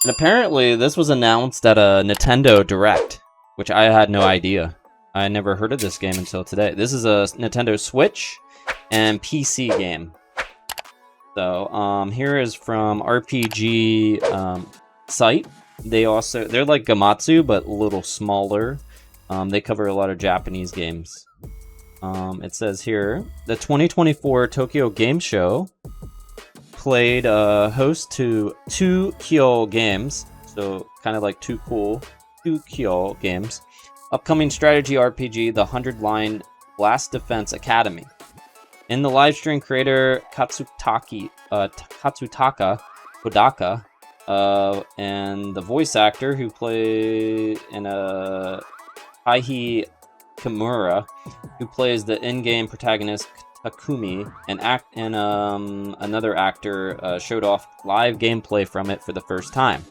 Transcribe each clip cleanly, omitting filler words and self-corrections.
And apparently this was announced at a Nintendo Direct, which I had no idea. I never heard of this game until today. This is a Nintendo Switch and PC game. So here is from RPG site. They're like Gamatsu, but a little smaller. They cover a lot of Japanese games. It says here, the 2024 Tokyo Game Show played host to 2Kyo games, so kind of like Too Cool, 2Kyo games. Upcoming strategy RPG, the 100-line Blast Defense Academy. In the livestream, creator Katsutaka Kodaka and the voice actor who played in Taihi Kimura, who plays the in-game protagonist Takumi, and another actor showed off live gameplay from it for the first time.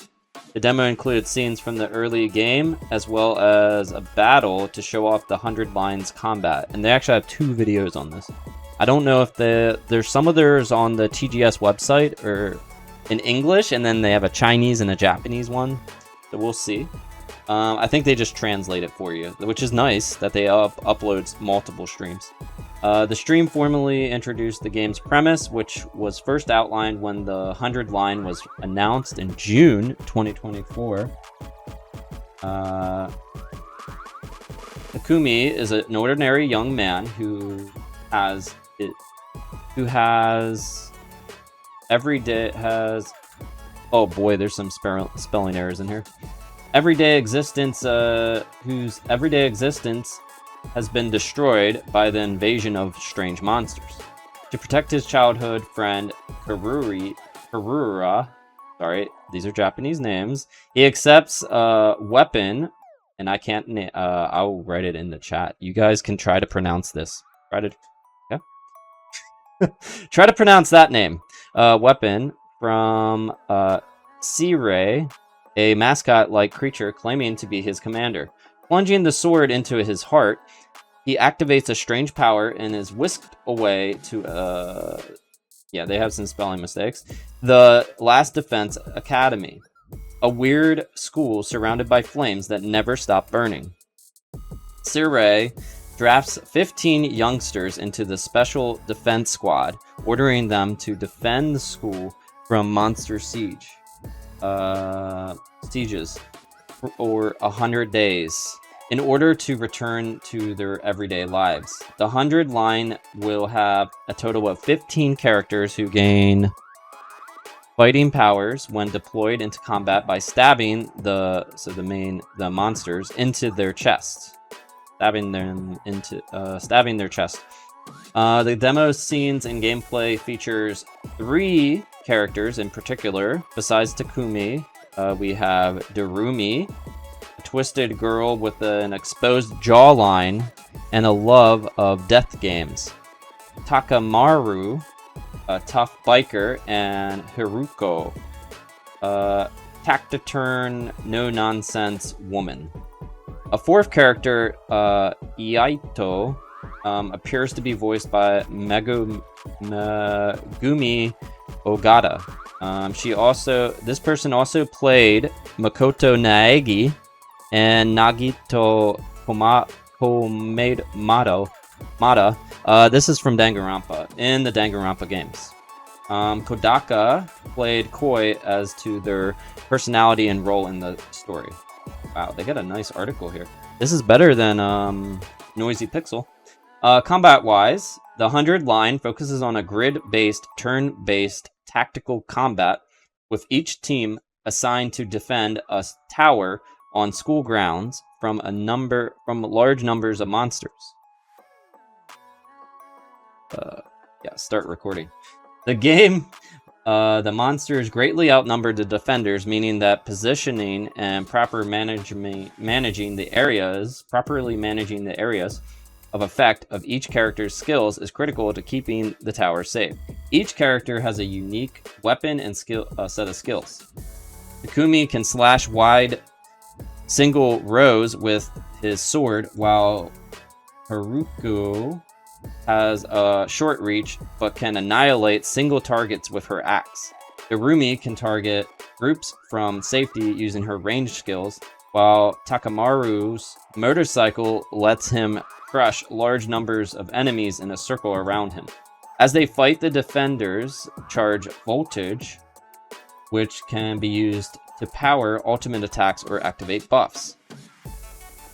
The demo included scenes from the early game, as well as a battle to show off the 100 lines combat. And they actually have 2 videos on this. I don't know if there's some of theirs on the TGS website or in English, and then they have a Chinese and a Japanese one. So we'll see. I think they just translate it for you, which is nice that they upload multiple streams. The stream formally introduced the game's premise, which was first outlined when the 100 line was announced in June 2024. Takumi is an ordinary young man who has oh boy, there's some spelling errors in here. Whose everyday existence has been destroyed by the invasion of strange monsters. To protect his childhood friend Karura, sorry, these are Japanese names, he accepts a weapon, and I can't, I'll write it in the chat. You guys can try to pronounce this. Try to pronounce that name. Weapon from Sirei, a mascot-like creature claiming to be his commander. Plunging the sword into his heart, he activates a strange power and is whisked away to yeah, they have some spelling mistakes. The Last Defense Academy, a weird school surrounded by flames that never stop burning. Sirei drafts 15 youngsters into the Special Defense Squad, ordering them to defend the school from monster sieges for 100 days in order to return to their everyday lives. The 100 line will have a total of 15 characters who gain fighting powers when deployed into combat by stabbing the monsters into their chests. Stabbing their chest. The demo scenes and gameplay features 3 characters in particular. Besides Takumi, we have Darumi, a twisted girl with an exposed jawline and a love of death games. Takamaru, a tough biker, and Haruko, a taciturn, no-nonsense woman. A 4th character, Iaito, appears to be voiced by Megumi Ogata. This person also played Makoto Naegi and Nagito Mada. This is from Danganronpa, in the Danganronpa games. Kodaka played Koi as to their personality and role in the story. Wow, they got a nice article here. This is better than Noisy Pixel. Combat-wise, the 100 line focuses on a grid-based, turn-based tactical combat, with each team assigned to defend a tower on school grounds from large numbers of monsters. Yeah, start recording. The game, the monsters greatly outnumber the defenders, meaning that positioning and properly managing the areas of effect of each character's skills is critical to keeping the tower safe. Each character has a unique weapon and set of skills. Takumi can slash wide single rows with his sword, while Haruko has a short reach but can annihilate single targets with her axe. Darumi can target groups from safety using her ranged skills, while Takamaru's motorcycle lets him crush large numbers of enemies in a circle around him. As they fight, the defenders charge voltage, which can be used to power ultimate attacks or activate buffs.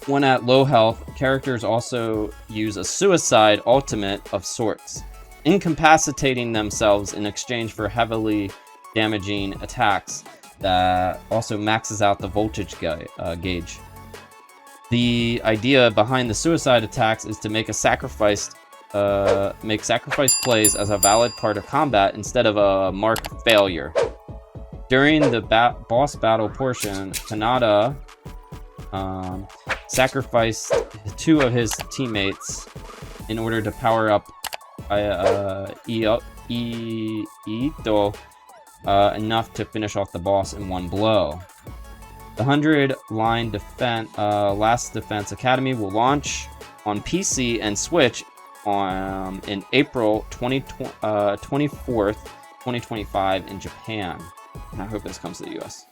When at low health, characters also use a suicide ultimate of sorts, incapacitating themselves in exchange for heavily damaging attacks that also maxes out the voltage gauge. The idea behind the suicide attacks is to make sacrifice plays as a valid part of combat instead of a marked failure. During the boss battle portion, Kanata sacrificed 2 of his teammates in order to power up Ito enough to finish off the boss in one blow. The 100-line Last Defense Academy will launch on PC and Switch in April 24th, 2025 in Japan. And I hope this comes to the US.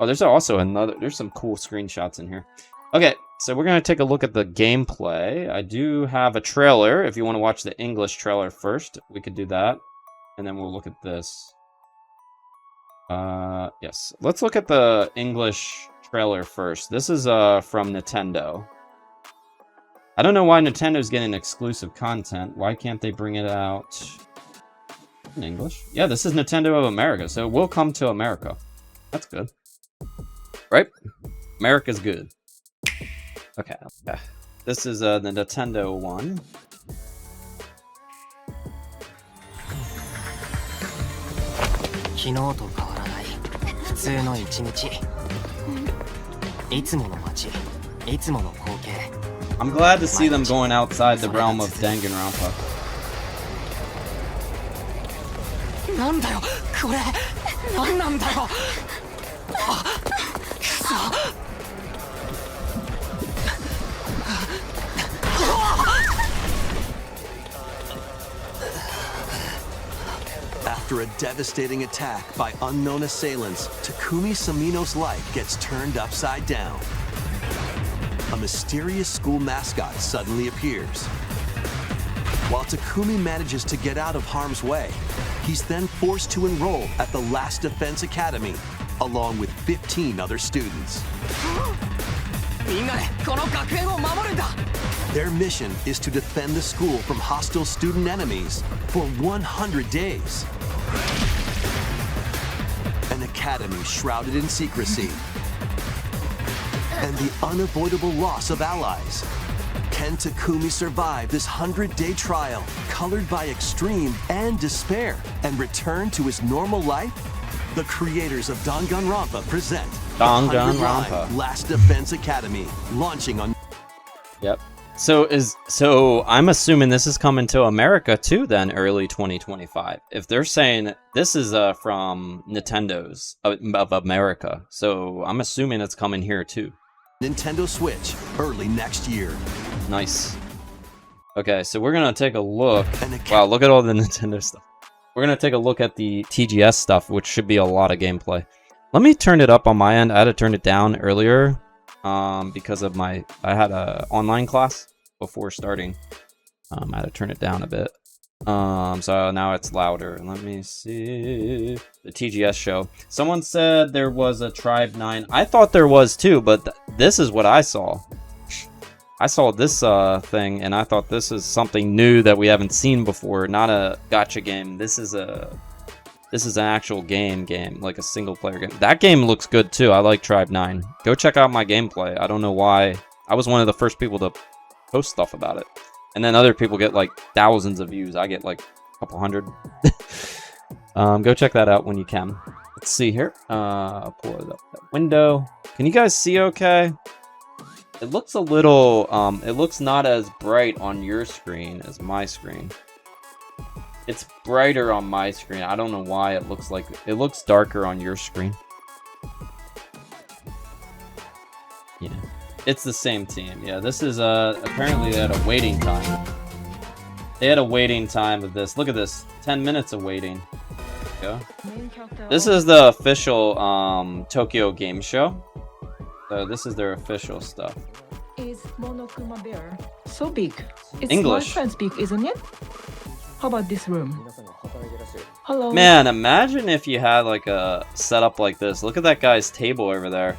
Oh, there's some cool screenshots in here. Okay, so we're going to take a look at the gameplay. I do have a trailer. If you want to watch the English trailer first, we could do that. And then we'll look at this. Yes. Let's look at the English trailer first. This is from Nintendo. I don't know why Nintendo's getting exclusive content. Why can't they bring it out in English? Yeah, this is Nintendo of America, so it will come to America. That's good. Right? America's good. Okay. This is the Nintendo one. I'm glad to see them going outside the realm of Danganronpa. After a devastating attack by unknown assailants, Takumi Sumino's life gets turned upside down. A mysterious school mascot suddenly appears. While Takumi manages to get out of harm's way, he's then forced to enroll at the Last Defense Academy, along with 15 other students. Their mission is to defend the school from hostile student enemies for 100 days. An academy shrouded in secrecy, and the unavoidable loss of allies. Can Takumi survive this 100-day trial, colored by extreme and despair, and return to his normal life? The creators of Danganronpa present Danganronpa Last Defense Academy, launching on... Yep. So I'm assuming this is coming to America too then, early 2025. If they're saying this is from Nintendo's of America, so I'm assuming it's coming here too. Nintendo Switch, early next year. Nice. Okay, so we're gonna take a look. Wow, look at all the Nintendo stuff. We're gonna take a look at the TGS stuff, which should be a lot of gameplay. Let me turn it up on my end. I had to turn it down earlier. Because of I had a online class before starting. I had to turn it down a bit. So now it's louder. Let me see the TGS show. Someone said there was a Tribe 9. I thought there was too, but this is what I saw. I saw this thing, and I thought this is something new that we haven't seen before. Not a gacha game. This is an actual game, like a single-player game. That game looks good, too. I like Tribe 9. Go check out my gameplay. I don't know why. I was one of the first people to post stuff about it. And then other people get, like, thousands of views. I get, like, a couple hundred. Go check that out when you can. Let's see here. I'll pull it up that window. Can you guys see okay? It looks a little... it looks not as bright on your screen as my screen. It's brighter on my screen. I don't know why it looks darker on your screen. Yeah. It's the same team. Yeah, this is apparently they had a waiting time. They had a waiting time of this. Look at this. 10 minutes of waiting. go. This is the official Tokyo Game Show. So this is their official stuff. Is Monokuma Bear so big? It's English. my friend's big, isn't it? How about this room? Hello. Man, imagine if you had like a setup like this. Look at that guy's table over there.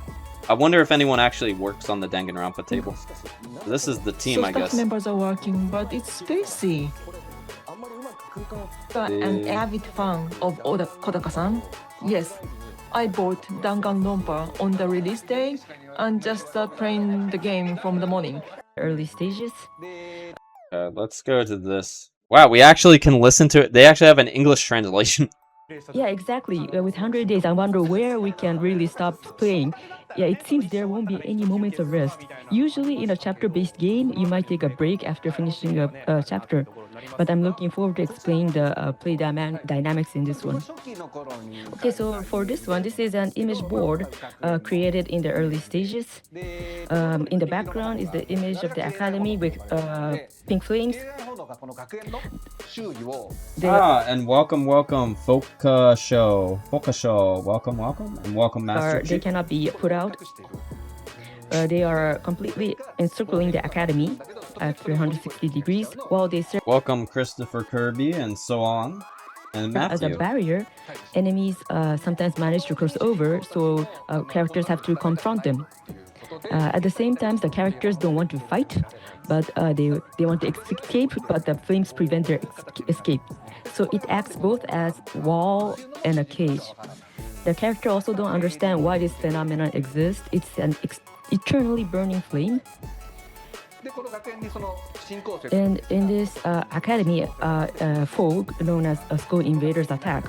I wonder if anyone actually works on the Danganronpa table. This is the team, so I guess. Staff members are working, but it's spacey. An avid fan of Kodaka-san. Yes, I bought Danganronpa on the release day and just start playing the game from the morning. Early stages. Let's go to this. Wow, we actually can listen to it. They actually have an English translation. Yeah, exactly. With 100 days, I wonder where we can really stop playing. Yeah, it seems there won't be any moments of rest. Usually in a chapter-based game, you might take a break after finishing a chapter. But I'm looking forward to explaining the play dynamics in this one. Okay, so for this one, this is an image board created in the early stages. In the background is the image of the academy with pink flames. And welcome, Foka Show. Welcome, and welcome, Master They cannot be put out. They are completely encircling the academy at 360 degrees while they serve welcome, Christopher Kirby, and so on. And Matthew. As a barrier. Enemies sometimes manage to cross over, so characters have to confront them. At the same time, the characters don't want to fight, but they want to escape, but the flames prevent their escape. So it acts both as wall and a cage. The character also don't understand why this phenomenon exists. It's an eternally burning flame. And in this academy, folk known as school invaders attack.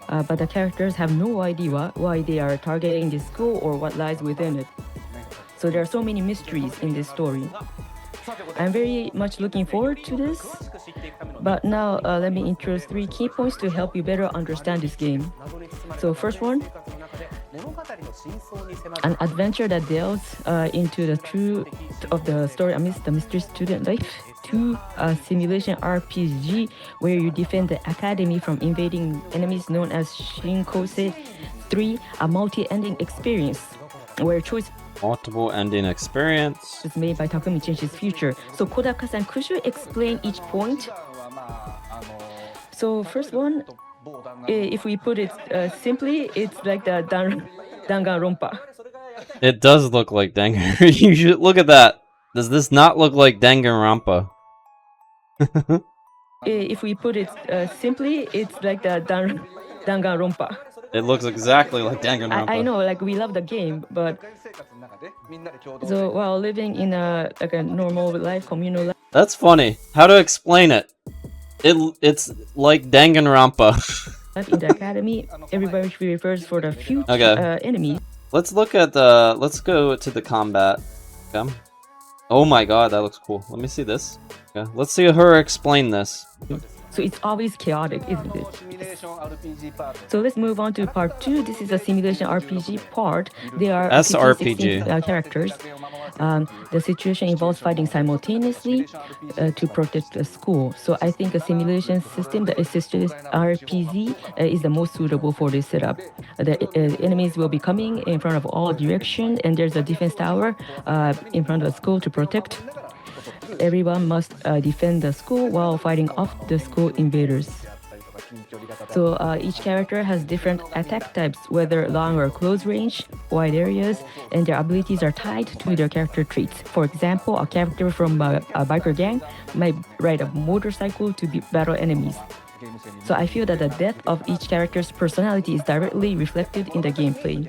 But the characters have no idea why they are targeting this school or what lies within it. So there are so many mysteries in this story. I'm very much looking forward to this. But now let me introduce 3 key points to help you better understand this game. So first one, an adventure that delves into the truth of the story amidst the mysterious student life. 2, a simulation RPG where you defend the academy from invading enemies known as Shinkose. 3, a multi-ending experience where choice multiple ending experience is made by Takumi changes future. So Kodaka-san, could you explain each point? So first one, if we put it simply, it's like the Danganronpa. It does look like Danganronpa. You should look at that. Does this not look like Danganronpa? If we put it simply, it's like the Danganronpa. It looks exactly like Danganronpa. I know, like we love the game, but so while living in a normal life, communal life. That's funny. How to explain it? It's like Danganronpa. In the academy, everybody refers for the future enemies. Let's look at let's go to the combat. Okay. Oh my god, that looks cool. Let me see this. Okay. Let's see her explain this. So it's always chaotic, isn't it? So let's move on to part 2. This is a simulation RPG part. There are SRPG characters. The situation involves fighting simultaneously to protect the school. So I think a simulation system that assists RPG is the most suitable for this setup. The enemies will be coming in front of all directions, and there's a defense tower in front of the school to protect. Everyone must defend the school while fighting off the school invaders. So each character has different attack types, whether long or close range, wide areas, and their abilities are tied to their character traits. For example, a character from a biker gang might ride a motorcycle to battle enemies. So I feel that the depth of each character's personality is directly reflected in the gameplay.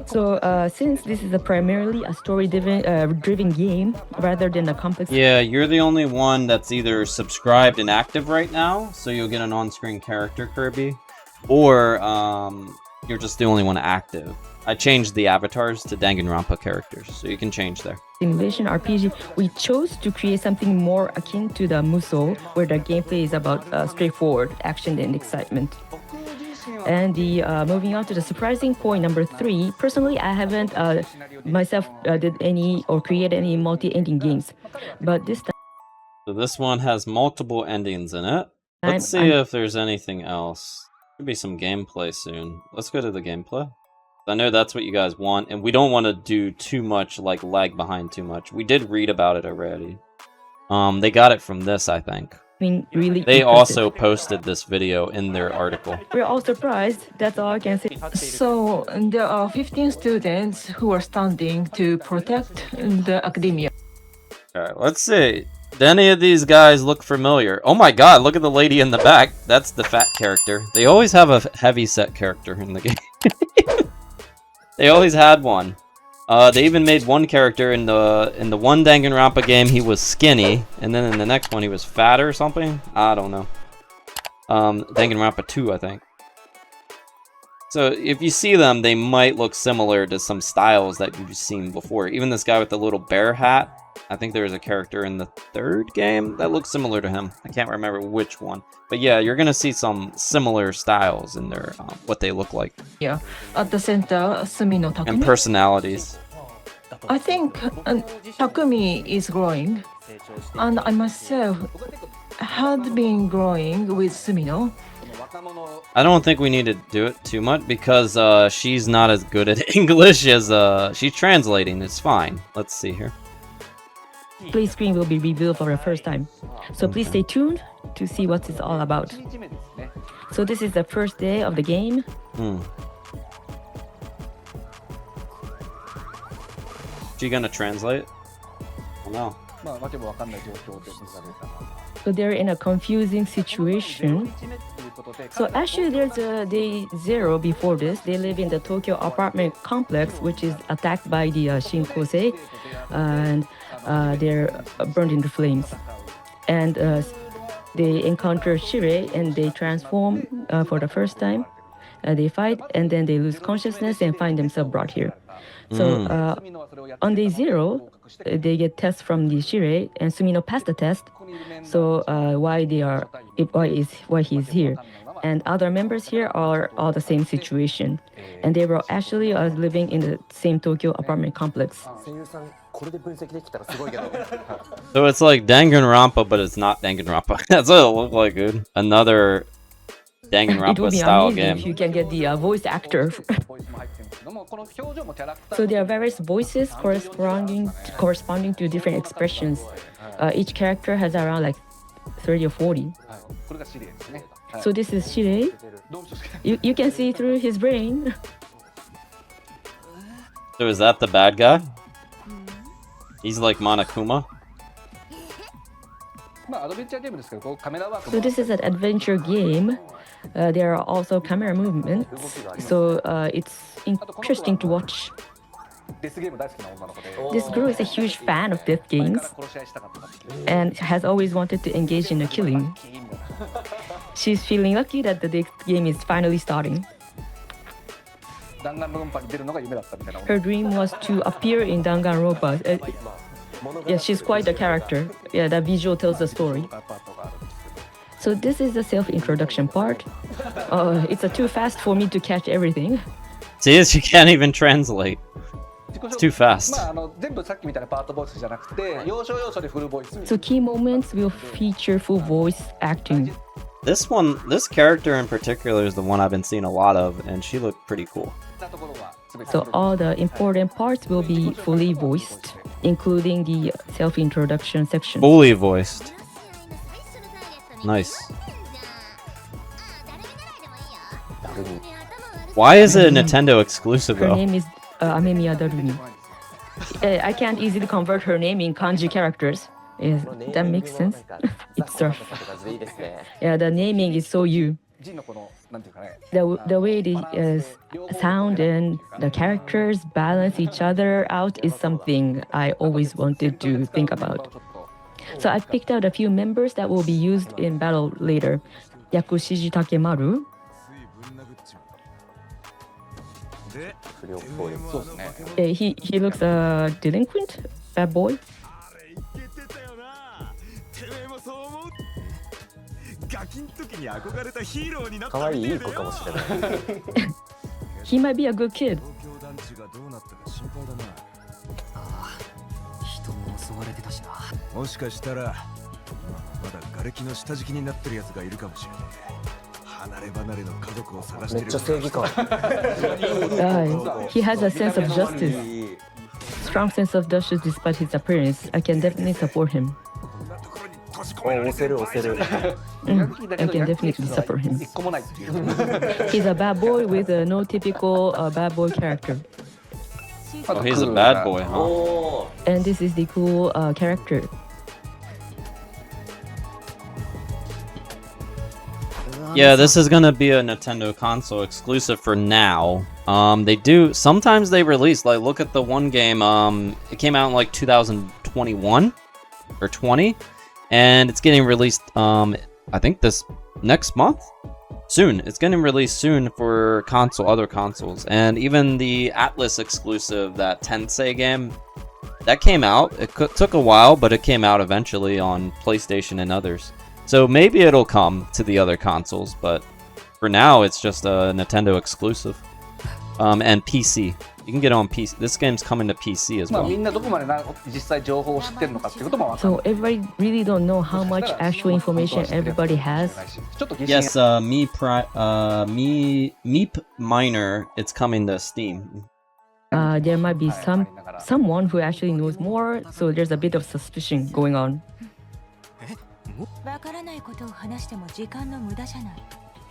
So since this is primarily a story-driven game rather than a complex... Yeah, you're the only one that's either subscribed and active right now, so you'll get an on-screen character, Kirby, or you're just the only one active. I changed the avatars to Danganronpa characters, so you can change there. Simulation RPG, we chose to create something more akin to the Musou, where the gameplay is about straightforward action and excitement. And moving on to the surprising point number 3. Personally, I haven't myself did any or created any multi-ending games, but this time. So this one has multiple endings in it. Let's see if there's anything else. Could be some gameplay soon. Let's go to the gameplay. I know that's what you guys want, and we don't want to do too much, like lag behind too much. We did read about it already. They got it from this, I think. Really they impressive. also posted this video in their article. We're all surprised. That's all I can say. So there are 15 students who are standing to protect the academia. Alright, let's see. Do any of these guys look familiar? Oh my god, look at the lady in the back. That's the fat character. They always have a heavy set character in the game. They always had one. They even made one character in the one Danganronpa game. He was skinny, and then in the next one he was fat or something. I don't know. Danganronpa 2, I think. So if you see them, they might look similar to some styles that you've seen before. Even this guy with the little bear hat. I think there was a character in the third game that looks similar to him. I can't remember which one. But yeah, you're gonna see some similar styles in their what they look like. Yeah, at the center, Sumino Takumi. And personalities. I think Takumi is growing, and I myself had been growing with Sumino. I don't think we need to do it too much because she's not as good at English as she's translating. It's fine. Let's see here. Play screen will be revealed for the first time. So please stay tuned to see what it's all about. So this is the first day of the game. She gonna translate? Oh, no. So they're in a confusing situation. So actually there's a day 0 before this. They live in the Tokyo apartment complex, which is attacked by the Shinkosei, and they're burned into flames. And they encounter Sirei and they transform for the first time. They fight and then they lose consciousness and find themselves brought here. So on day 0, they get tests from the Sirei, and Sumino passed the test. So why he's here, and other members here are all the same situation, and they were actually living in the same Tokyo apartment complex. So it's like Danganronpa, but it's not Danganronpa. That's what it looked like, dude. Another Danganronpa style game. If you can get the voice actor. So there are various voices corresponding to different expressions. Each character has around like 30 or 40. So this is Sirei. You can see through his brain. So is that the bad guy? He's like Monokuma? So this is an adventure game. There are also camera movements. So it's interesting to watch. This girl is a huge fan of death games and has always wanted to engage in a killing. She's feeling lucky that the death game is finally starting. Her dream was to appear in Danganronpa. Yeah, she's quite a character. Yeah, that visual tells the story. So this is the self-introduction part. It's too fast for me to catch everything. See, she can't even translate. It's too fast. So key moments will feature full voice acting. This character in particular is the one I've been seeing a lot of, and she looked pretty cool. So all the important parts will be fully voiced, including the self-introduction section. Fully voiced. Nice. Why is it a Nintendo exclusive Her though? name is Amemiya Darumi. I can't easily convert her name in kanji characters. Yes, that makes sense. It's surf. Yeah, the naming is so you. The way the sound and the characters balance each other out is something I always wanted to think about. So I picked out a few members that will be used in battle later. Yakushiji Takemaru. He looks a delinquent, bad boy. He might be a good kid. まだ瓦礫の下敷きになってるやつがいるかもしれない。離れ離れの家族を探してる。めっちゃ正義感。He has a sense of justice. Strong sense of justice despite his appearance. I can definitely support him. 押せる。I can definitely support him. 一個もないっていう。 He's a bad boy with no typical bad boy character. Oh, he's a bad boy, huh? おー And this is the cool character. Yeah, this is gonna be a Nintendo console exclusive for now. Sometimes they release, like, look at the one game, it came out in like 2021 or 20, and it's getting released, I think this next month? Soon. It's getting released soon for other consoles. And even the Atlas exclusive, that Tensei game, that came out. It took a while, but it came out eventually on PlayStation and others. So maybe it'll come to the other consoles, but for now it's just a Nintendo exclusive. And PC. You can get it on PC. This game's coming to PC as まあ well. みんなどこまで実際情報を知ってるのかっていうことも分かる。 So everybody really don't know how much actual information everybody has. ちょっと疑心 Yes, Meep Minor, it's coming to Steam. There might be someone who actually knows more, so there's a bit of suspicion going on. わからないことを話しても時間の無駄じゃない。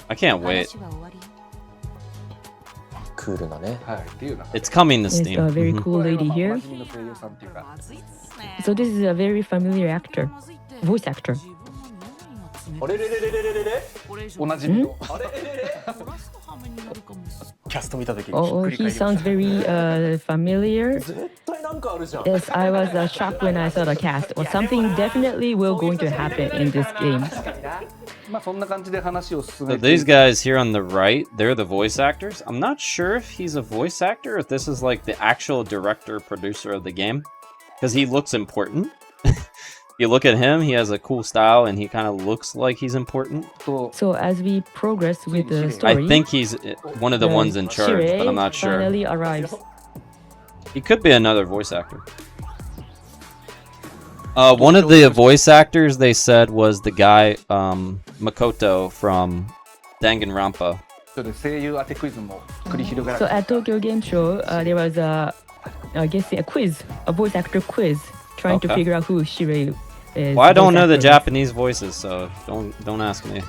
I can't wait. 話は終わり。クールなね。はいっていうな。 It's coming to There's a Steam. very Mhm. cool lady お here. なじみの声優さんっていうか。 So this is a very familiar actor, voice actor. あれれれれれれれれおなじみの。あれれれれキャスト見た時に Oh, ひっく he り返りま sounds した very familiar. 絶対なんかあるじゃん。 Yes, I was shocked when I saw the cast. Well, something definitely will going to happen in this game. まあそんな感じで話を進 So めて。 these guys here on the right, they're the voice actors. I'm not sure if he's a voice actor or if this is like the actual director, producer of the game. Because he looks important. You look at him, he has a cool style and he kind of looks like he's important. と So as we progress with the I story, think he's one of the ones in charge, Sirei but I'm not sure. finally arrives. He could be another voice actor. One of the voice actors they said was the guy Makoto from Danganronpa. それで声優当てクイズも繰り広げら So れて at Tokyo Game Show, there was I guess a quiz, a voice actor quiz, trying to Okay. figure out who Sirei is. Well, I don't voice know the actor is. Japanese voices, so don't ask me.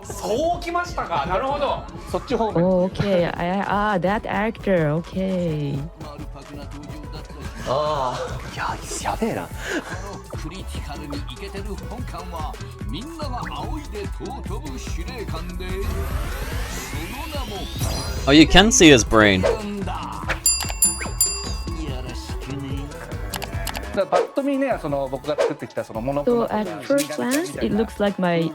そうきましたか。なるほど。そっち方面。 Oh, okay. That actor. Okay. ああ、やべえな。クリティカルにイケてる本館はみんなが仰いで尊ぶ司令官でその名も Oh, you can see his brain. なんだよろしくねだからパッと見ね、その僕が作ってきたそのモノク So マとか at first glance, it looks like my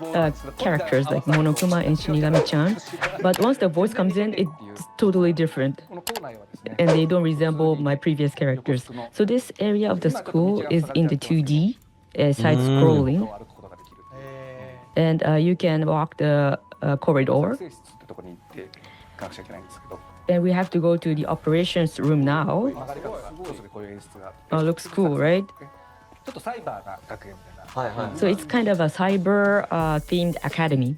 characters, like Monokuma and Shinigami-chan. But once the voice comes in, it's totally different. この校内はですね And they don't resemble my previous characters. So this area of the school is in the 2D, side-scrolling. 歩くことができる And you can walk the corridor. 学生室ってとこに行って行かなくちゃいけないんですけど And we have to go to the operations room now. 曲がり方がすごいこういう演出が Looks cool, right? ちょっとサイバーな学園みたいなはいはい。 So it's kind of a cyber themed academy.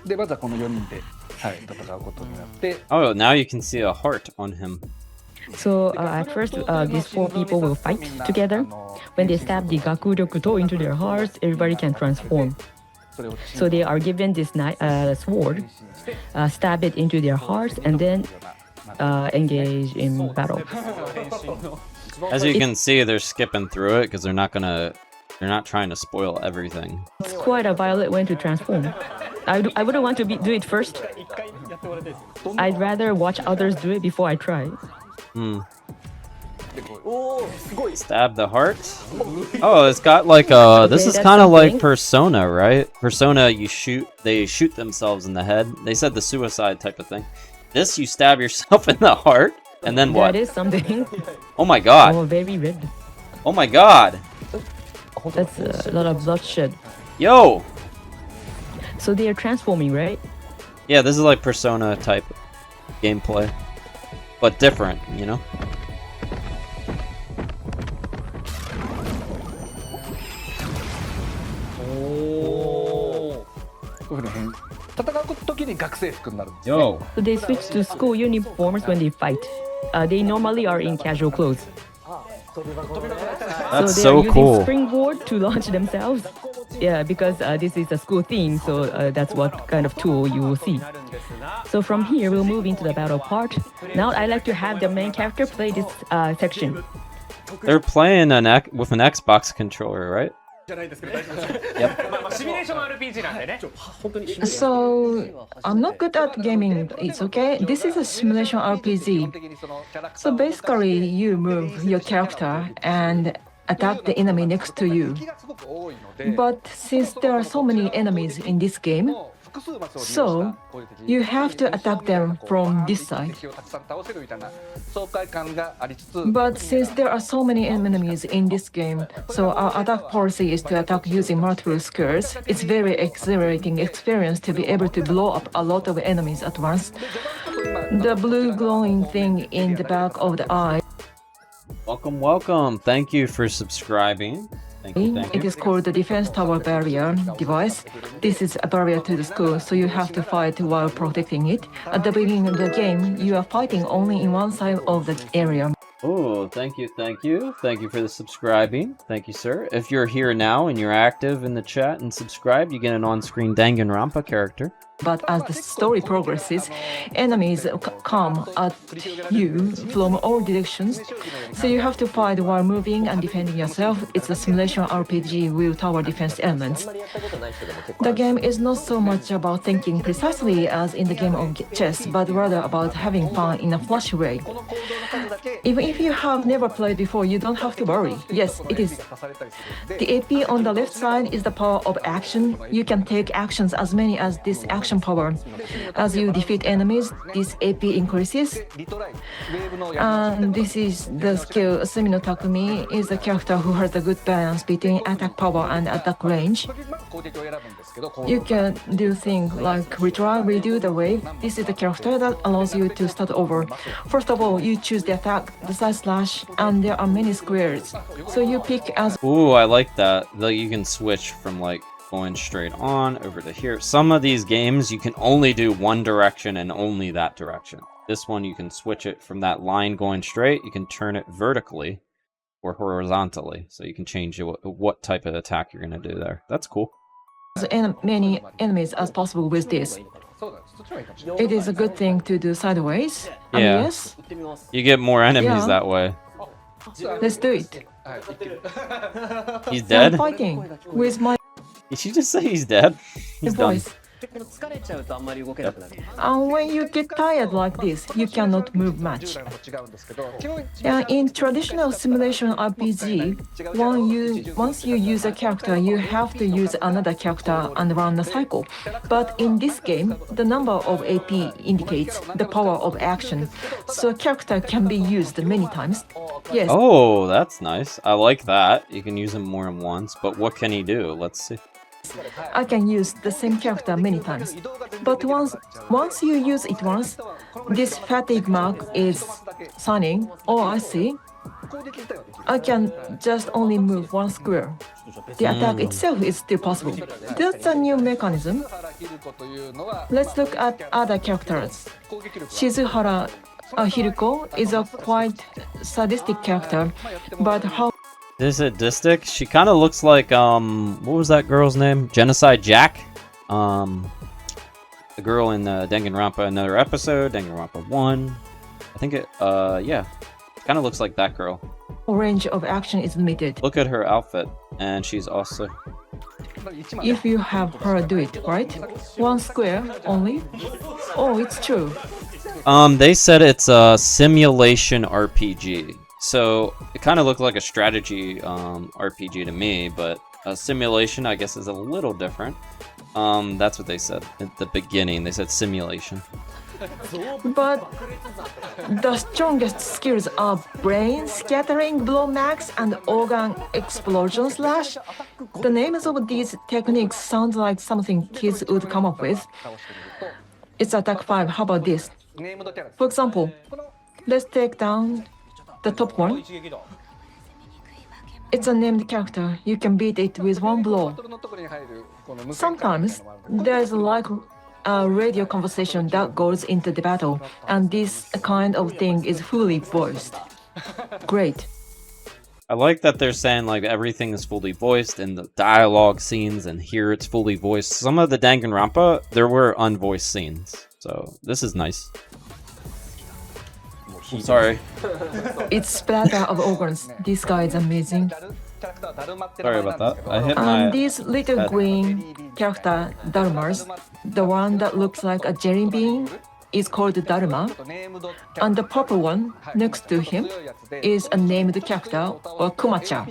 でまずはこの4人で、はい、戦うことになって Oh, now you can see a heart on him. So at first, these four people will fight together. When they stab the Gakuryoku-to into their hearts, everybody can transform. それを So they are given this sword, stab it into their hearts, and then engage in battle. As you can see, they're skipping through it because they're not trying to spoil everything. It's quite a violent way to transform. I wouldn't want to do it first. I'd rather watch others do it before I try. Stab the heart. Oh, it's got like this is that's kind of like something. Persona, right? Persona, they shoot themselves in the head. They said the suicide type of thing. This, you stab yourself in the heart, and then what? That is something. Oh my god. Oh, very red. Oh my god. That's a lot of bloodshed. Yo. So they are transforming, right? Yeah, this is like Persona type gameplay, but different, you know? So they switch to school uniforms when they fight. They normally are in casual clothes. That's so they so are using cool. springboard to launch themselves. Yeah, because this is a school theme, so that's what kind of tool you will see. So from here, we'll move into the battle part. Now I'd like to have the main character play this section. They're playing with an Xbox controller, right? So I'm not good at gaming. It's okay. This is a simulation RPG. So basically, you move your character and attack the enemy next to you. But since there are so many enemies in this game, so you have to attack them from this side. But since there are so many enemies in this game, so our attack policy is to attack using multiple skills. It's very exhilarating experience to be able to blow up a lot of enemies at once. The blue glowing thing in the back of the eye. Welcome, welcome. Thank you for subscribing. Thank you. It is called the defense tower barrier device. This is a barrier to the school, so you have to fight while protecting it. At the beginning of the game, you are fighting only in one side of the area. Oh, thank you. Thank you for the subscribing. Thank you, sir. If you're here now and you're active in the chat and subscribed, you get an on-screen Danganronpa character. But as the story progresses, enemies come at you from all directions, so you have to fight while moving and defending yourself. It's a simulation RPG with tower defense elements. The game is not so much about thinking precisely as in the game of chess, but rather about having fun in a flashy way. Even if you have never played before, you don't have to worry. Yes, it is. The AP on the left side is the power of action. You can take actions as many as this action power. As you defeat enemies, this AP increases. And this is the skill. Sumino Takumi is a character who has a good balance between attack power and attack range. You can do things like retry, redo the wave. This is the character that allows you to start over. First of all, you choose the attack, the side slash, and there are many squares. So you pick as... Ooh, I like that. Like you can switch from like going straight on over to here. Some of these games you can only do one direction and only that direction. This one you can switch it from that line going straight. You can turn it vertically or horizontally. So you can change what type of attack you're going to do there. That's cool. As many enemies as possible with this. It is a good thing to do sideways. Yeah. Yes. You get more enemies that way. Let's do it. He's dead? I'm fighting with my... Did she just say he's dead? He's done. voice. And when you get tired like this, you cannot move much. In traditional simulation RPG, once you use a character, you have to use another character and run a cycle. But in this game, the number of AP indicates the power of action, so a character can be used many times. Yes. Oh, that's nice. I like that. You can use him more than once, but what can he do? Let's see. I can use the same character many times. But once you use it once, this fatigue mark is signing. Oh, I see. I can just only move one square. The attack itself is still possible. That's a new mechanism. Let's look at other characters. Shizuhara Hiruko is a quite sadistic character, but how... Is it Distic? She kind of looks like, what was that girl's name? Genocide Jack? The girl in Danganronpa Another Episode, Danganronpa 1. I think it, yeah. Kind of looks like that girl. Range of action is limited. Look at her outfit, and she's also... If you have her do it, right? One square only? Oh, it's true. They said it's a simulation RPG. So it kind of looked like a strategy RPG to me, but a simulation I guess is a little different. That's what they said at the beginning. They said simulation. But the strongest skills are brain scattering, blow max, and organ explosion slash. The names of these techniques sound like something kids would come up with. It's attack 5. How about this? For example, let's take down the top one. It's a named character. You can beat it with one blow. Sometimes there's like a radio conversation that goes into the battle, and this kind of thing is fully voiced. Great. I like that they're saying like everything is fully voiced in the dialogue scenes, and here it's fully voiced. Some of the Danganronpa, there were unvoiced scenes, so this is nice. I'm sorry. It's splatter of organs. This guy is amazing. Sorry about that. I hit my And these little head. green character Dharmas, the one that looks like a jelly bean is called Dharma, and the purple one next to him is a named character or Kumacha,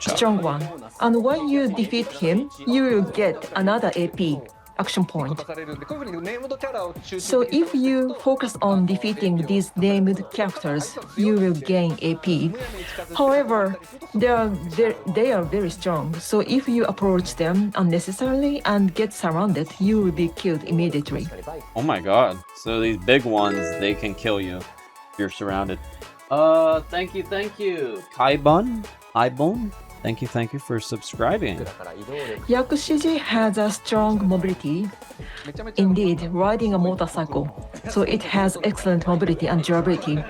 strong one. And when you defeat him, you will get another AP action point. So if you focus on defeating these named characters, you will gain AP. However, they are very strong. So if you approach them unnecessarily and get surrounded, you will be killed immediately. Oh my god. So these big ones, they can kill you if you're surrounded. Thank you. Kaibon? Thank you for subscribing. Yakushiji has a strong mobility. Indeed, riding a motorcycle. So it has excellent mobility and durability.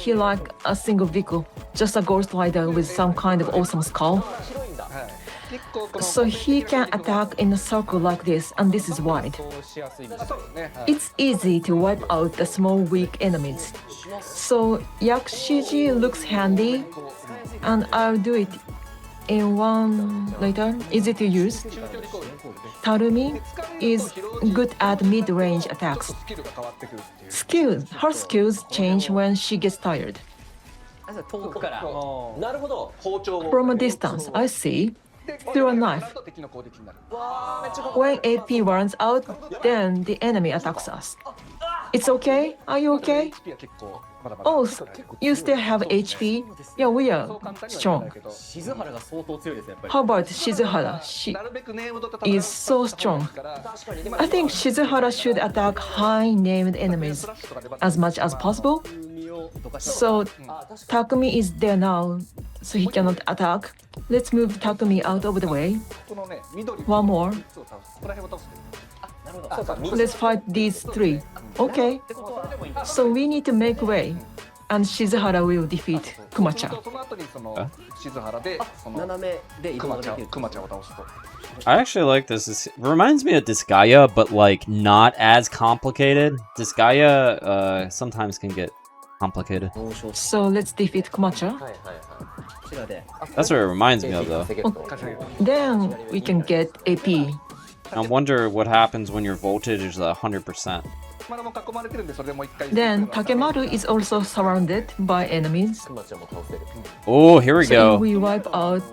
He like a single vehicle, just a ghost rider with some kind of awesome skull. So he can attack in a circle like this, and this is wide. It's easy to wipe out the small weak enemies. So Yakushiji looks handy, and I'll do it in one later. Easy to use. Takumi is good at mid-range attacks. Her skills change when she gets tired. From a distance, I see. Through a knife. When AP runs out, then the enemy attacks us. It's okay? Are you okay? Oh, you still have HP? Yeah, we are strong. How about Shizuhara? She is so strong. I think Shizuhara should attack high-named enemies as much as possible. So Takumi is there now, so he cannot attack. Let's move Takumi out of the way. One more. Let's fight these three. Okay. So we need to make way, and Shizuhara will defeat Kumacha. I actually like this. It reminds me of Disgaea, but like not as complicated. Disgaea sometimes can get complicated. So let's defeat Kumacha. That's what it reminds me of, though. Okay. Then we can get AP. I wonder what happens when your voltage is 100%. Then Takemaru is also surrounded by enemies. Oh, here we So go. if we wipe out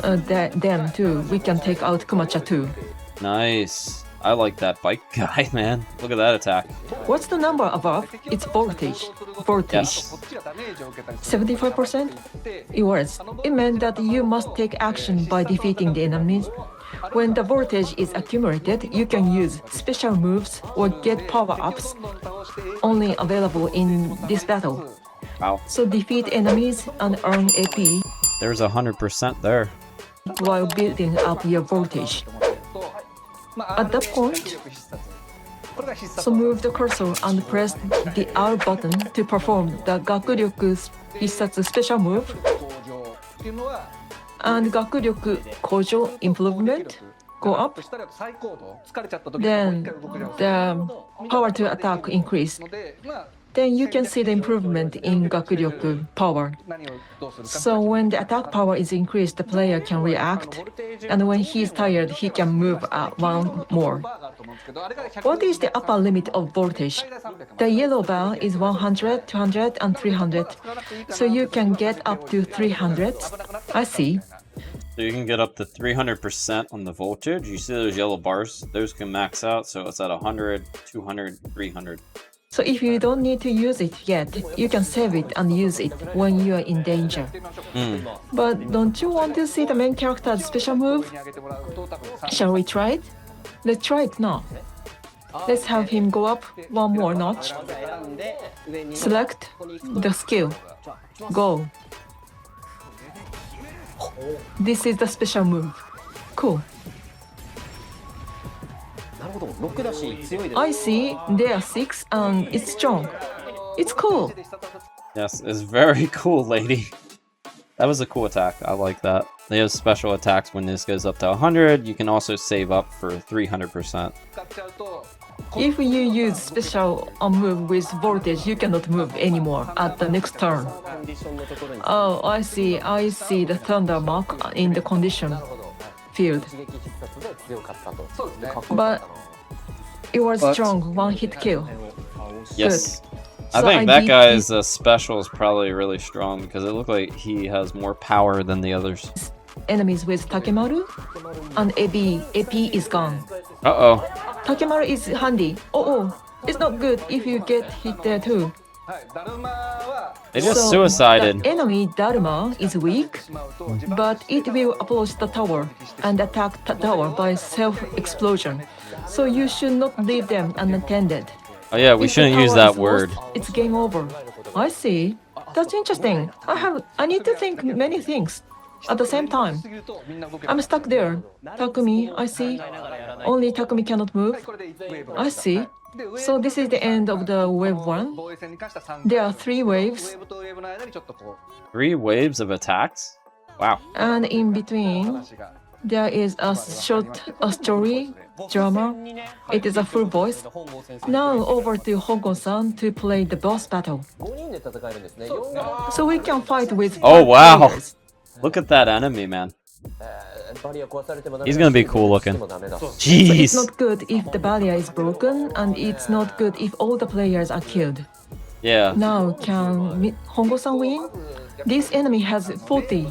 them too, we can take out Kumacha too. Nice. I like that bike guy, man. Look at that attack. What's the number above? It's voltage. Yes. 75%? It was. It meant that you must take action by defeating the enemies. When the voltage is accumulated, you can use special moves or get power-ups only available in this battle. Wow. So defeat enemies and earn AP There's 100% there. while building up your voltage. At that point, so move the cursor and press the R button to perform the Gakuryoku Hissatsu special move and Gakuryoku Kojo improvement go up. Then the power to attack increase. Then you can see the improvement in Gakuryoku power. So when the attack power is increased, the player can react, and when he is tired, he can move one more. What is the upper limit of voltage? The yellow bar is 100, 200, and 300. So you can get up to 300. I see. So you can get up to 300% on the voltage. You see those yellow bars? Those can max out, so it's at 100, 200, 300. So if you don't need to use it yet, you can save it and use it when you are in danger. But don't you want to see the main character's special move? Shall we try it? Let's try it now. Let's have him go up one more notch. Select the skill. Go. This is the special move. Cool. I see they are 6 and it's strong. It's cool. Yes, it's very cool, lady. That was a cool attack. I like that. They have special attacks when this goes up to 100. You can also save up for 300%. If you use special move with voltage, you cannot move anymore at the next turn. Oh, I see the thunder mark in the condition field. But it was strong one-hit kill. Yes. Good. I So think I that beat guy's special is probably really strong because it looked like he has more power than the others. Enemies with Takemaru and AP is gone. Uh-oh. Takemaru is handy. Oh, it's not good if you get hit there too. They just So suicided. The enemy Dharma is weak, but it will approach the tower and attack the tower by self-explosion. So you should not leave them unattended. Oh yeah, we If the shouldn't use tower that is word. lost, it's game over. I see. That's interesting. I need to think many things at the same time. I'm stuck there. Takumi, I see. Only Takumi cannot move. I see. So this is the end of the wave 1. There are 3 waves. 3 waves of attacks? Wow. And in between, there is a short story drama. It is a full voice. Now over to Hongo-san to play the boss battle. So we can fight with Oh 5 wow. players. Look at that enemy, man. He's gonna be cool looking. So it's Jeez. not good if the barrier is broken, and it's not good if all the players are killed. Yeah. Now, can Hongo-san win? This enemy has 40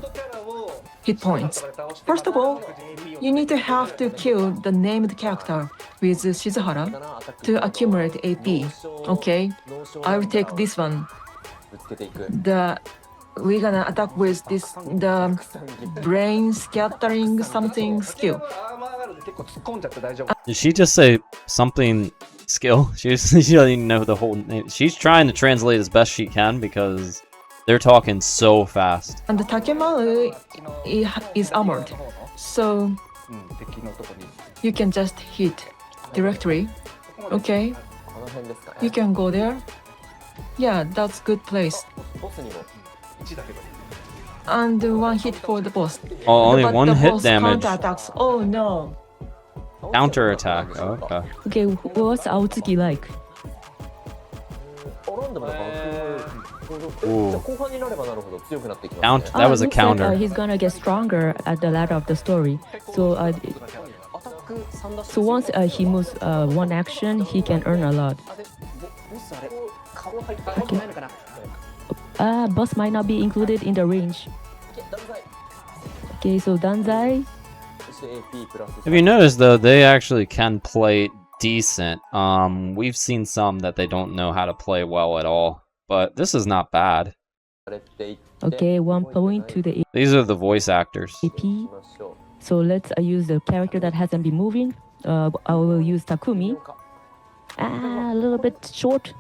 hit points. First of all, you need to have to kill the named character with Shizuhara to accumulate AP. Okay, I will take this one. We're gonna attack with the brain scattering something skill. Did she just say something skill? She doesn't even know the whole name. She's trying to translate as best she can because they're talking so fast. And the Takemaru is armored, so you can just hit directly. Okay, you can go there. Yeah, that's good place. And 1 hit for the boss. Oh, only But 1 the hit boss damage. Counterattacks. Oh no. Counter attack. Oh, okay. Okay, what's Aotsuki like? Ooh. That was a looks counter. Like, he's gonna get stronger at the latter of the story. So, once he moves 1 action, he can earn a lot. Okay. Boss might not be included in the range. Okay, so Danzai. If you notice though, they actually can play decent. We've seen some that they don't know how to play well at all, but this is not bad. Okay, 1 point to the These are the voice actors. AP. So let's use the character that hasn't been moving. I will use Takumi. A little bit short.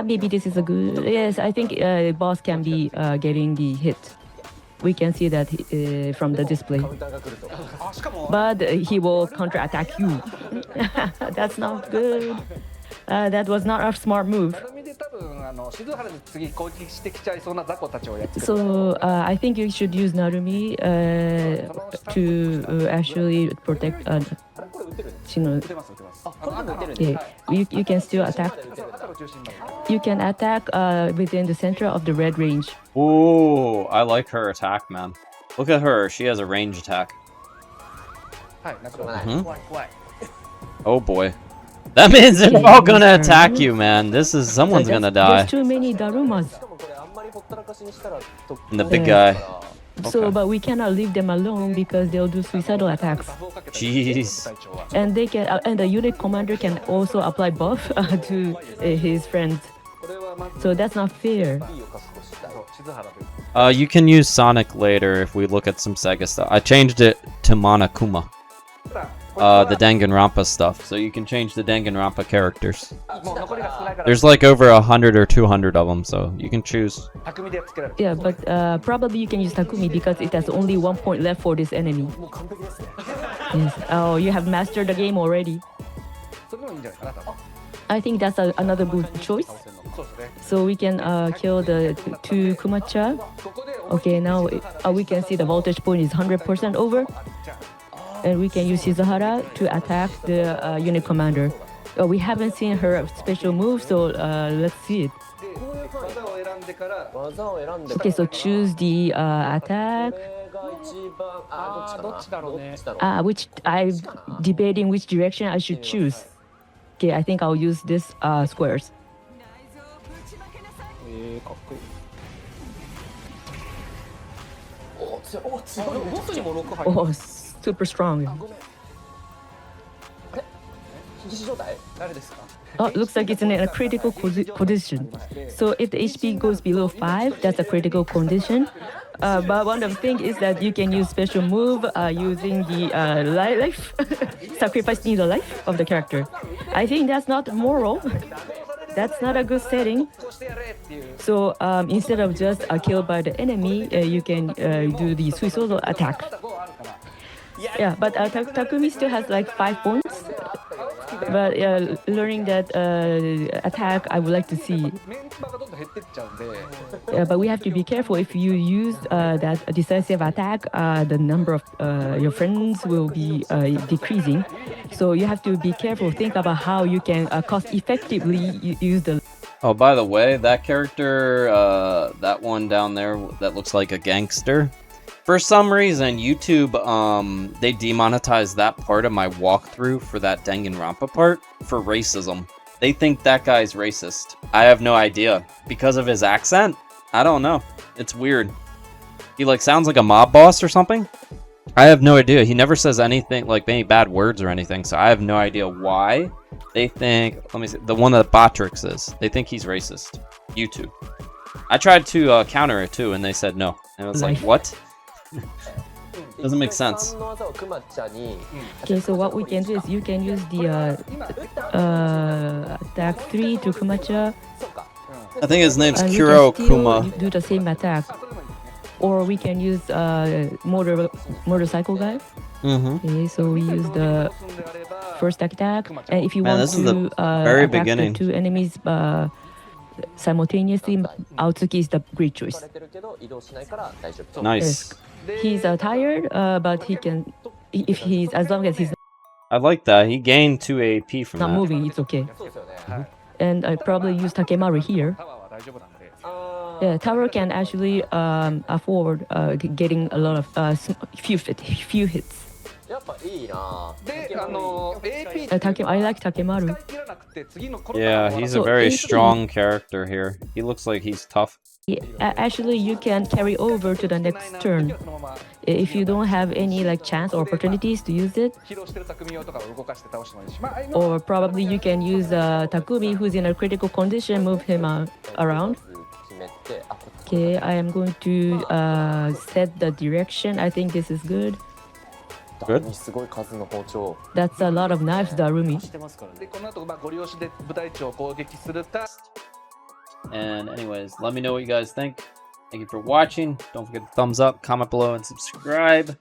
Maybe this is a good. Yes, I think boss can be getting the hit. We can see that from the display. But he will counterattack you. That's not good. That was not a smart move. So I think you should use Narumi to actually protect Shino. Yeah, you can still attack. You can attack within the center of the red range. Ooh, I like her attack, man. Look at her. She has a range attack. Oh boy. That means they're all gonna attack you, man. Someone's gonna die. There's too many Darumas. And the big guy. So, but we cannot leave them alone because they'll do suicidal attacks. Jeez. And they can, and the unit commander can also apply buff to his friends. So that's not fair. You can use Sonic later if we look at some Sega stuff. I changed it to Monokuma. the Danganronpa stuff, so you can change the Danganronpa characters. There's like over 100 or 200 of them, so you can choose. Yeah, but probably you can use Takumi because it has only 1 point left for this enemy. Yes. Oh, you have mastered the game already. I think that's another good choice. So we can kill the 2 Kumacha. Okay, now we can see the voltage point is 100% over. And we can use Shizuhara to attack the unit commander. We haven't seen her special move, so let's see it. Okay, so choose the attack. Which I'm debating which direction I should choose. Okay, I think I'll use this squares. Oh, super strong. Oh, looks like it's in a critical condition. So if the HP goes below 5, that's a critical condition. But one of the things is that you can use special move using the life, sacrificing the life of the character. I think that's not moral. That's not a good setting. So instead of just killed by the enemy, you can do the suicidal attack. Yeah, but Takumi still has like 5 points. But learning that attack, I would like to see. But we have to be careful. If you use that decisive attack, the number of your friends will be decreasing. So you have to be careful. Think about how you can cost effectively use the. Oh, by the way, that character, that one down there that looks like a gangster. For some reason, YouTube, they demonetized that part of my walkthrough for that Danganronpa part for racism. They think that guy's racist. I have no idea. Because of his accent? I don't know. It's weird. He like sounds like a mob boss or something? I have no idea. He never says anything, like any bad words or anything, so I have no idea why they think, let me see, the one that Botrix is, they think he's racist. YouTube. I tried to counter it too, and they said no. And I was like, what? Doesn't make sense. Okay, so what we can do is you can use the attack 3 to Kumacha. I think his name's Kuro Kuma. Do the same attack. Or we can use motorcycle guy. Okay, so we use the first attack. And if you want to attack the 2 enemies simultaneously, Aotsuki is the great choice. Nice. Yes. He's tired, but he can, if he's, as long as he's I like that. He gained 2 AP from not that. moving, it's okay. And I probably use Takemaru here. Yeah, tower can actually afford getting a lot of few hits. I like Takemaru. Yeah, he's a very strong character here. He looks like he's tough. Actually, you can carry over to the next turn. If you don't have any like chance or opportunities to use it. Or probably you can use Takumi, who's in a critical condition, move him around. Okay, I am going to set the direction. I think this is good. Good. That's a lot of knives, Darumi. And anyways, let me know what you guys think. Thank you for watching. Don't forget to thumbs up, comment below, and subscribe.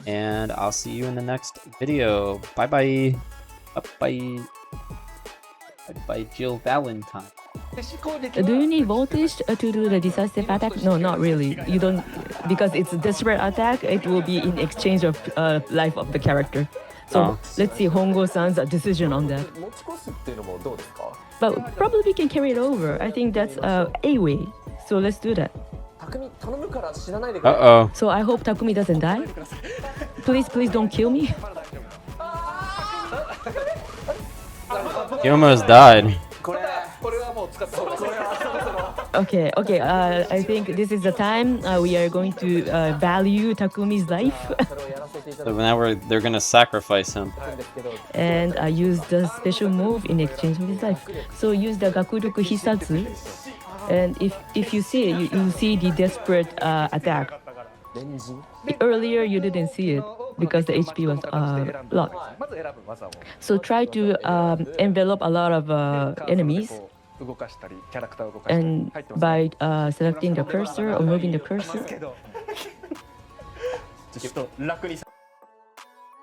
And I'll see you in the next video. Bye-bye. Bye-bye. Bye-bye, Jill Valentine. Do you need voltage to do the decisive attack? No, not really. You don't, because it's a desperate attack. It will be in exchange of life of the character. So let's see Hongo-san's decision on that. But probably we can carry it over. I think that's a way. So let's do that. Uh-oh. So I hope Takumi doesn't die. Please don't kill me. He almost died. Okay. I think this is the time we are going to value Takumi's life. So now they're gonna sacrifice him. And use the special move in exchange of his life. So use the Gakuruku Hisatsu. And if you see it, you see the desperate attack. Earlier you didn't see it. because the HP was lot. So try to envelop a lot of enemies, and by selecting the cursor or moving the cursor.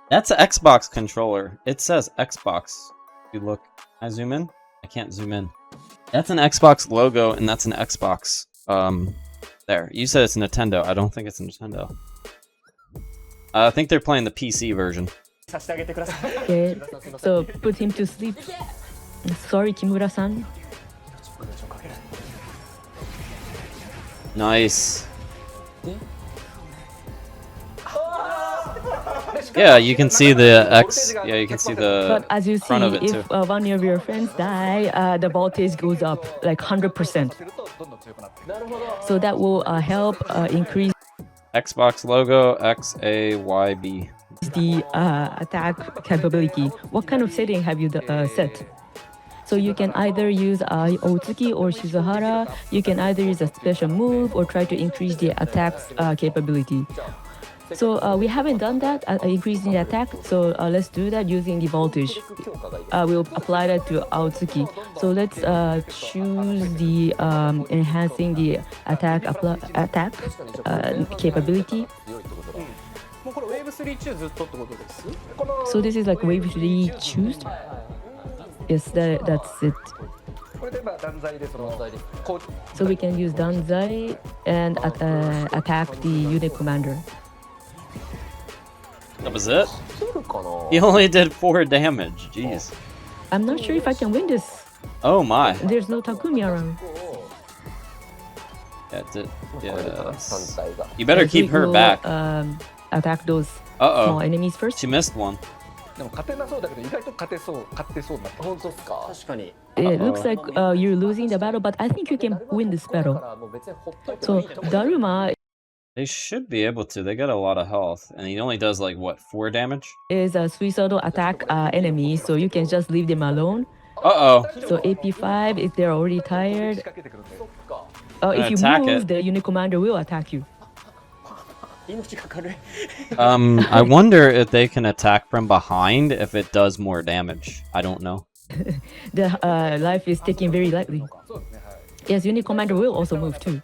That's an Xbox controller. It says Xbox. If you look, I zoom in. I can't zoom in. That's an Xbox logo, and that's an Xbox. There. You said it's Nintendo. I don't think it's Nintendo. I think they're playing the PC version. Okay, so put him to sleep. Sorry, Kimura-san. Nice. Yeah, you can see the X. Yeah, you can see the But as you see, front of it too. if one of your friends die, the voltage goes up like 100%. So that will help increase Xbox logo XAYB. the attack capability. What kind of setting have you set? So you can either use Otsuki or Shizuhara. You can either use a special move or try to increase the attack's capability. So we haven't done that, increasing the attack. So let's do that using the voltage. We'll apply that to Otsuki. So let's choose the enhancing the attack capability. So this is like wave 3 choose. Yes, that's it. So we can use Danzai and attack the unit commander. That was it? He only did 4 damage. Jeez. I'm not sure if I can win this. Oh my. There's no Takumi around. Yes. You better keep her back. Attack those Uh-oh. small enemies first. She missed one. It looks like you're losing the battle, but I think you can win this battle. So Daruma They should be able to. They got a lot of health. And he only does like, what, 4 damage? is a suicidal attack enemy, so you can just leave them alone. Uh-oh. So AP5, if they're already tired, if you attack move, it. the unit commander will attack you. I wonder if they can attack from behind if it does more damage. I don't know. The life is taken very lightly. Yes, unit commander will also move too.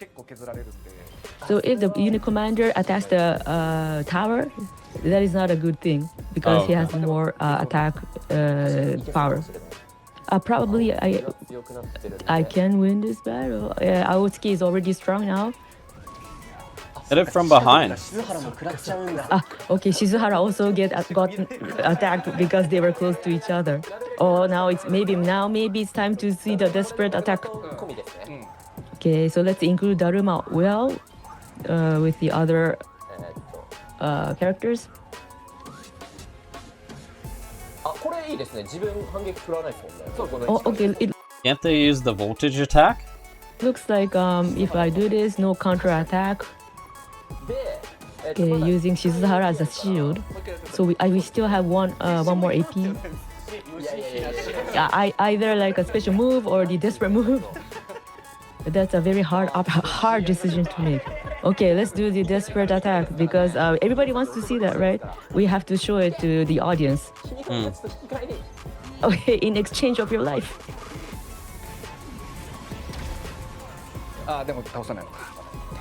So if the unit commander attacks the tower, that is not a good thing because he has more attack power. Probably I can win this battle. Aotsuki is already strong now. Hit it from behind. Okay, Shizuhara also got attacked because they were close to each other. Oh, now maybe it's time to see the desperate attack. Okay, so let's include Daruma well with the other characters. Oh, okay. It Can't they use the voltage attack? looks like if I do this, no counter attack. Okay, using Shizuhara as a shield. So we still have one more AP. Either like a special move or the desperate move. But that's a very hard decision to make. Okay, let's do the desperate attack because everybody wants to see that, right? We have to show it to the audience. Okay, in exchange of your life.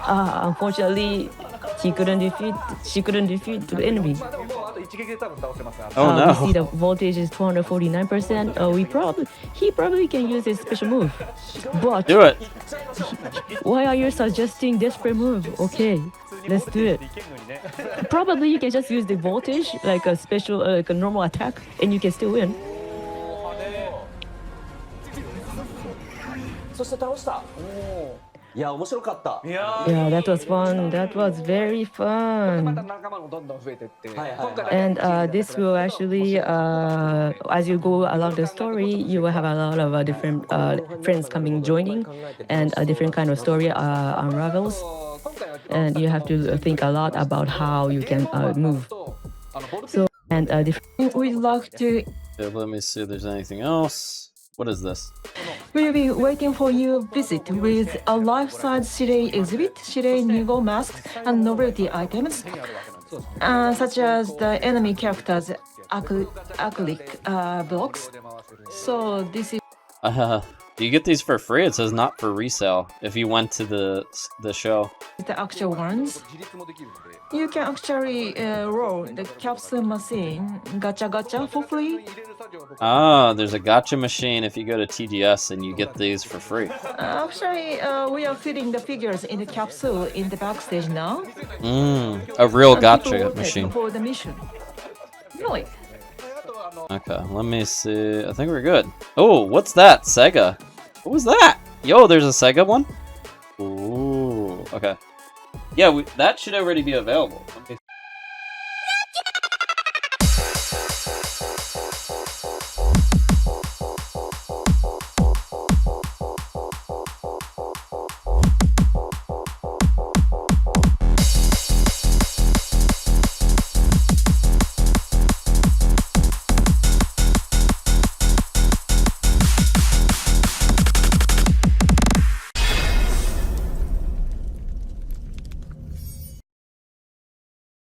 Unfortunately, she couldn't defeat the enemy. Oh no. We see the voltage is 249%. He probably can use his special move. But Do it. why are you suggesting desperate move? Okay, let's do it. Probably you can just use the voltage like a special, like a normal attack, and you can still win. Yeah, that was fun. That was very fun. And this will actually, as you go along the story, you will have a lot of different friends joining, and a different kind of story unravels. And you have to think a lot about how you can move. So, and We'd like to. Let me see if there's anything else. What is this? We'll be waiting for your visit with a life-size Sirei exhibit, Sirei Nigo masks, and novelty items. such as the enemy characters' acrylic blocks. So this is You get these for free. It says not for resale if you went to the show. the actual ones. You can actually roll the capsule machine gacha for free. Ah, there's a gotcha machine if you go to TGS and you get these for free. Actually, we are fitting the figures in the capsule in the backstage now. A real People gotcha voted machine. for the mission. Really? Okay, let me see. I think we're good. Oh, what's that? Sega. What was that? Yo, there's a Sega one? Ooh, okay. Yeah, that should already be available. Let me